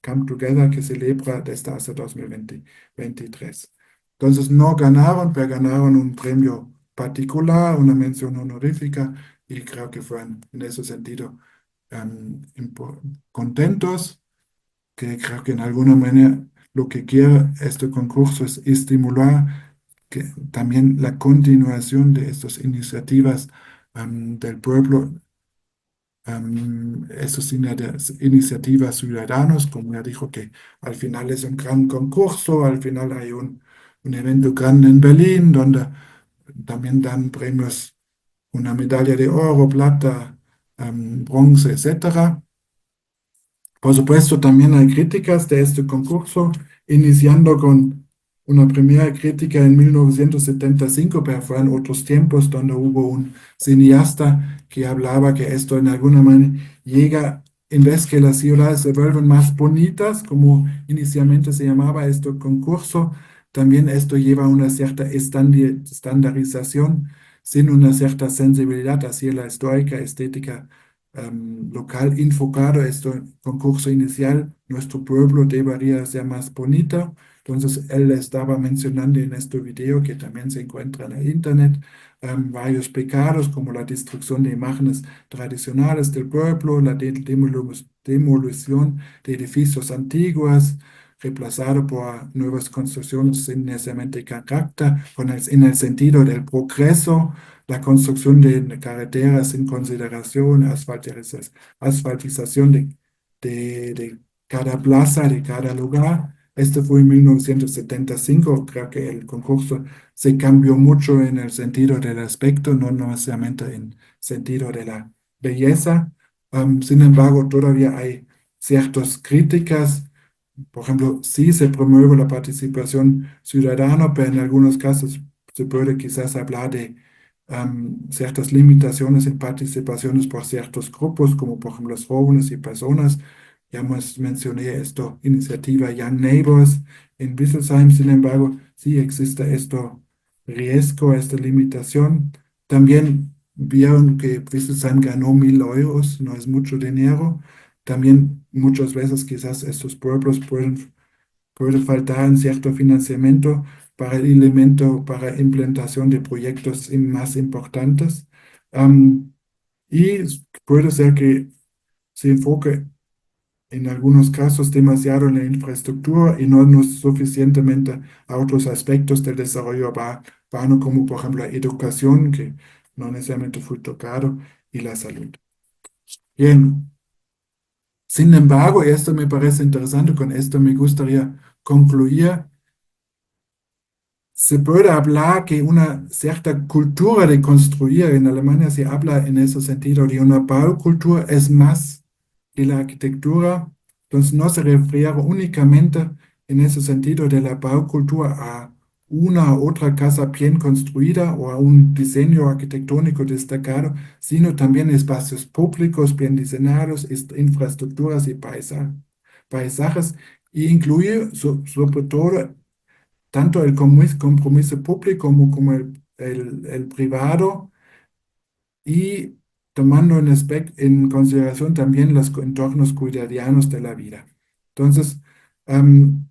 Camp Together que celebra desde hace 2023. Entonces no ganaron, pero ganaron un premio particular, una mención honorífica, y creo que fue en ese sentido contentos, que creo que en alguna manera lo que quiere este concurso es estimular que también la continuación de estas iniciativas del pueblo, estas iniciativas ciudadanos, como ya dijo que al final es un gran concurso, al final hay un evento grande en Berlín, donde también dan premios, una medalla de oro, plata, bronce, etcétera. Por supuesto, también hay críticas de este concurso, iniciando con una primera crítica en 1975, pero fueron otros tiempos donde hubo un cineasta que hablaba que esto en alguna manera llega, en vez que las ciudades se vuelven más bonitas, como inicialmente se llamaba este concurso, también esto lleva a una cierta estandarización, sin una cierta sensibilidad hacia la histórica estética local enfocado a este concurso inicial, nuestro pueblo debería ser más bonito. Entonces, él estaba mencionando en este video que también se encuentra en el internet, varios pecados como la destrucción de imágenes tradicionales del pueblo, la demolición de edificios antiguos, reemplazado por nuevas construcciones sin necesariamente carácter, en el sentido del progreso, la construcción de carreteras sin consideración, asfaltización de cada plaza, de cada lugar. Este fue en 1975. Creo que el concurso se cambió mucho en el sentido del aspecto, no necesariamente en sentido de la belleza. Sin embargo, todavía hay ciertas críticas. Por ejemplo, sí se promueve la participación ciudadana, pero en algunos casos se puede quizás hablar de ciertas limitaciones en participaciones por ciertos grupos, como por ejemplo los jóvenes y personas. Ya mencioné esto, iniciativa Young Neighbors en Wisselsheim. Sin embargo, sí existe esto riesgo, esta limitación. También vieron que Wisselsheim ganó 1.000 euros, no es mucho dinero. También muchas veces quizás estos pueblos puede faltar un cierto financiamiento para el elemento, para implementación de proyectos más importantes. Am, y puede ser que se enfoque en algunos casos demasiado en la infraestructura y no suficientemente a otros aspectos del desarrollo urbano, como por ejemplo la educación, que no necesariamente fue tocado, y la salud. Bien, sin embargo, esto me parece interesante, con esto me gustaría concluir. Se puede hablar que una cierta cultura de construir, en Alemania se habla en ese sentido de una baucultura, es más que la arquitectura. Entonces no se refiere únicamente en ese sentido de la baucultura a una u otra casa bien construida o a un diseño arquitectónico destacado, sino también espacios públicos bien diseñados, infraestructuras y paisajes, e incluye sobre todo tanto el compromiso público como el privado, y tomando en consideración también los entornos cotidianos de la vida. Entonces, am,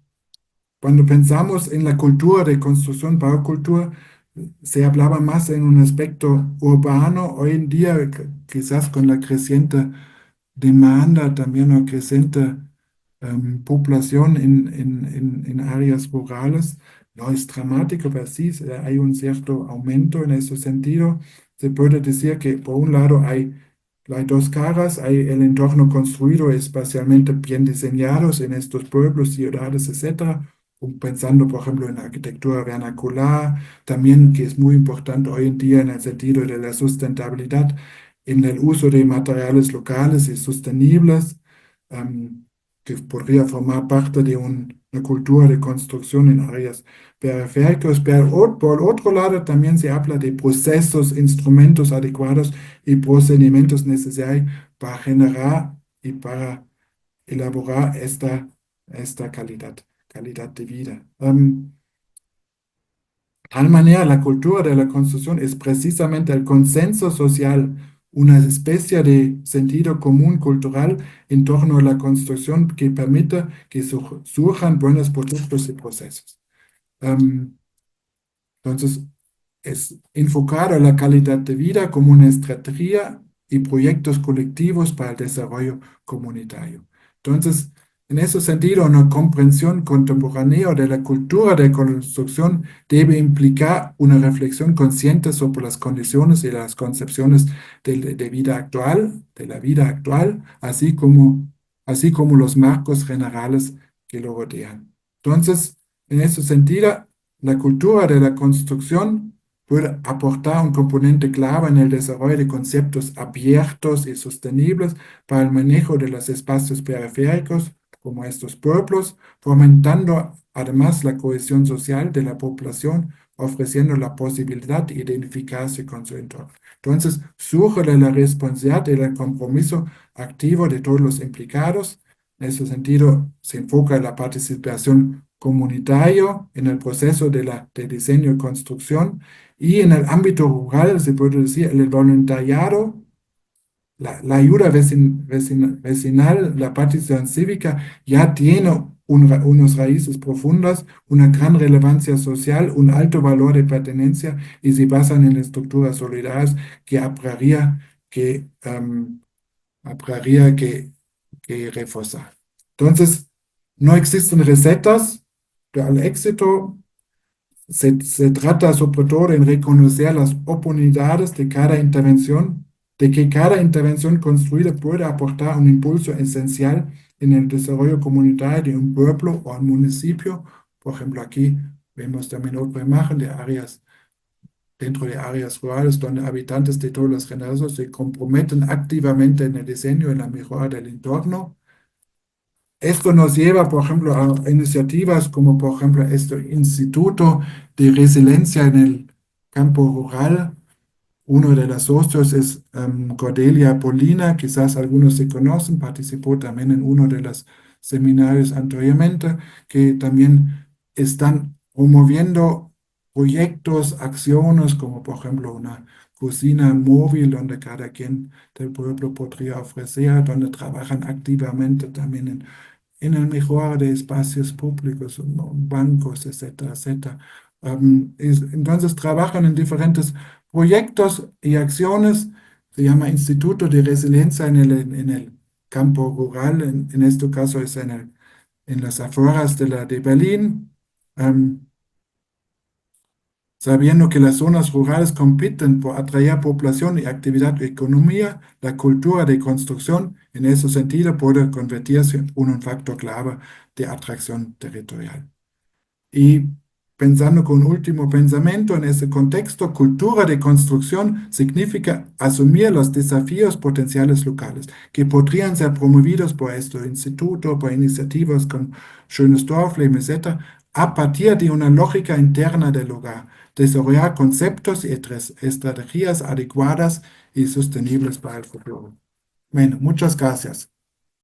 cuando pensamos en la cultura de construcción, baucultura, se hablaba más en un aspecto urbano. Hoy en día, quizás con la creciente demanda, también la creciente población en áreas rurales, no es dramático, pero sí hay un cierto aumento en ese sentido. Se puede decir que por un lado hay dos caras, hay el entorno construido espacialmente bien diseñados en estos pueblos, ciudades, etcétera, pensando por ejemplo en la arquitectura vernacular, también que es muy importante hoy en día en el sentido de la sustentabilidad, en el uso de materiales locales y sostenibles, em, que podría formar parte de una cultura de construcción en áreas periféricas, pero por otro lado también se habla de procesos, instrumentos adecuados y procedimientos necesarios para generar y para elaborar esta calidad de vida. Tal manera, la cultura de la construcción es precisamente el consenso social, una especie de sentido común cultural en torno a la construcción que permite que surjan buenos productos y procesos. Am, entonces, es enfocar a la calidad de vida como una estrategia y proyectos colectivos para el desarrollo comunitario. Entonces, en ese sentido, una comprensión contemporánea de la cultura de construcción debe implicar una reflexión consciente sobre las condiciones y las concepciones de vida actual, de la vida actual, así como los marcos generales que lo rodean. Entonces, en ese sentido, la cultura de la construcción puede aportar un componente clave en el desarrollo de conceptos abiertos y sostenibles para el manejo de los espacios periféricos, como estos pueblos, fomentando además la cohesión social de la población, ofreciendo la posibilidad de identificarse con su entorno. Entonces, surge de la responsabilidad y el compromiso activo de todos los implicados. En ese sentido, se enfoca en la participación comunitaria en el proceso de diseño y construcción, y en el ámbito rural se puede decir el voluntariado, la ayuda vecinal, la participación cívica ya tiene unas raíces profundas, una gran relevancia social, un alto valor de pertenencia y se basan en estructuras solidarias que habría que reforzar. Entonces, no existen recetas al éxito. Se trata sobre todo en reconocer las oportunidades de cada intervención, de que cada intervención construida puede aportar un impulso esencial en el desarrollo comunitario de un pueblo o un municipio. Por ejemplo, aquí vemos también otra imagen de áreas, dentro de áreas rurales, donde habitantes de todas las generaciones se comprometen activamente en el diseño y la mejora del entorno. Esto nos lleva, por ejemplo, a iniciativas como, por ejemplo, este Instituto de Resiliencia en el campo rural. Uno de los socios es Cordelia Polina, quizás algunos se conocen, participó también en uno de los seminarios anteriormente, que también están promoviendo proyectos, acciones, como por ejemplo una cocina móvil donde cada quien del pueblo podría ofrecer, donde trabajan activamente también en el mejora de espacios públicos, ¿no? Bancos, etcétera, etcétera. Entonces trabajan en diferentes proyectos y acciones. Se llama Instituto de Resiliencia en el campo rural, en este caso es en las afueras de Berlín. Am, Sabiendo que las zonas rurales compiten por atraer población y actividad y economía, la cultura de construcción en ese sentido puede convertirse en un factor clave de atracción territorial. Y pensando con último pensamiento en ese contexto, cultura de construcción significa asumir los desafíos potenciales locales que podrían ser promovidos por este instituto, por iniciativas como Schönes Dorfleben, etc., a partir de una lógica interna del lugar, desarrollar conceptos y estrategias adecuadas y sostenibles para el futuro. Bueno, muchas gracias.